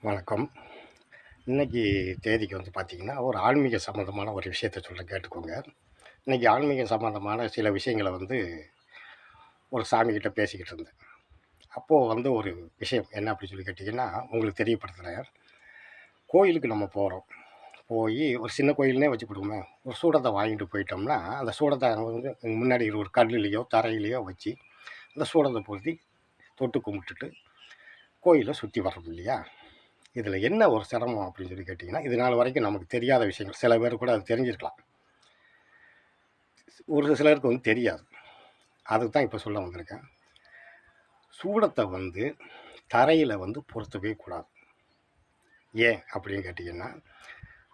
வணக்கம். இன்னைக்கு தேதிக்கு பார்த்தீங்கன்னா, ஒரு ஆன்மீக சம்மந்தமான ஒரு விஷயத்த சொல்றேன் கேட்டுக்கோங்க. இன்னைக்கு ஆன்மீக சம்மந்தமான சில விஷயங்கள ஒரு சாமிகிட்ட பேசிக்கிட்டு இருந்தேன். அப்போ ஒரு விஷயம் என்ன அப்படின்னு சொல்லி கேட்டீங்கன்னா, உங்களுக்கு தெரியப்படுத்துறேன். கோயிலுக்கு நம்ம போறோம். போயி ஒரு சின்ன கோயில்னே வச்சுக்கிடுவோமே, ஒரு சூடத்த வாங்கிட்டு போயிட்டோம்னா, அந்த சூடத்த முன்னாடி ஒரு கல்லுலயோ, தரையிலயோ வச்சு, அந்த சூடத்த பொருத்தி தொட்டு கும்பிட்டுட்டு கோயில சுத்தி வர்றோம் இல்லையா? இதில என்ன ஒரு சிரமம் அப்படின்னு சொல்லி கேட்டிங்கன்னா, இது நாள் வரைக்கும் நமக்கு தெரியாத விஷயங்கள். சில பேருக்கு கூட அது தெரிஞ்சிருக்கலாம். ஒரு சிலருக்கு தெரியாது. அதுக்கு தான் இப்ப சொல்ல வந்திருக்கேன். சூடத்த தரையில பொருத்தவே கூடாது. ஏன் அப்படின்னு கேட்டிங்கன்னா,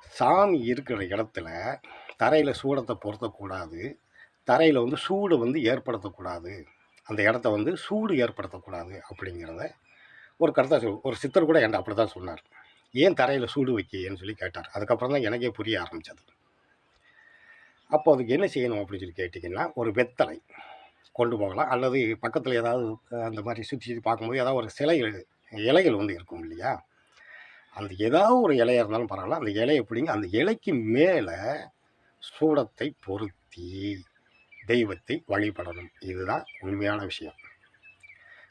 சாமி இருக்கிற இடத்துல தரையில சூடத்த பொருத்தக்கூடாது. தரையில சூடு ஏற்படுத்தக்கூடாது. அந்த இடத்த சூடு ஏற்படுத்தக்கூடாது அப்படிங்கிறத ஒரு கருத்தா ஒரு சித்தர் கூட என்ட்ட அப்படித்தான் சொன்னார். ஏன் தரையில சூடு வைக்கீயன்னு சொல்லி கேட்டார். அதுக்கப்புறம் தான் எனக்கே புரிய ஆரம்பிச்சது. அப்போ அதுக்கு என்ன செய்யணும் அப்படின்னு சொல்லி கேட்டிங்கன்னா, ஒரு வெத்தலை கொண்டு போகலாம். அல்லது பக்கத்தில ஏதாவது அந்த மாரி சுத்தி சுத்தி பார்க்கும்போது ஏதாவது ஒரு இலைகள் இருக்கும் இல்லையா? அந்த ஏதாவது ஒரு இலையா இருந்தாலும் பரவால்ல. அந்த இலைய பிடுங்கி அந்த இலைக்கு மேல சூடத்தை பொருத்தி தெய்வத்தை வழிபடணும். இதுதான் உண்மையான விஷயம்.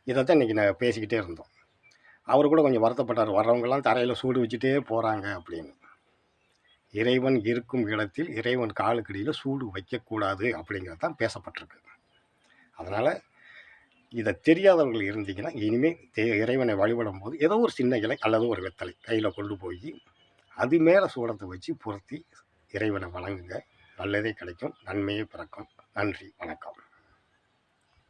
இதத்தான் இன்னைக்கு நான் பேசிக்கிட்டே இருந்தோம். அவரு கூட கொஞ்சம் வருத்தப்பட்டாரு. வர்றவங்கலாம் தரையில சூடு வச்சுட்டே போறாங்க அப்படின்னு. இறைவன் இருக்கும் இடத்தில் இறைவன் காலுக்கடியில சூடு வைக்கக்கூடாது அப்படிங்கிறது தான் பேசப்பட்டிருக்கு. அதனால இத தெரியாதவர்கள் இருந்தீங்கன்னா, இனிமே இறைவனை வழிபடும்போது ஏதோ ஒரு சின்ன இலை அல்லது ஒரு வெத்தலை கையில கொண்டு போயி, அது மேல சூடத்த வச்சு பொருத்தி இறைவனை வணங்குங்க. நல்லதே கிடைக்கும். நன்மையே பிறக்கும். நன்றி. வணக்கம்.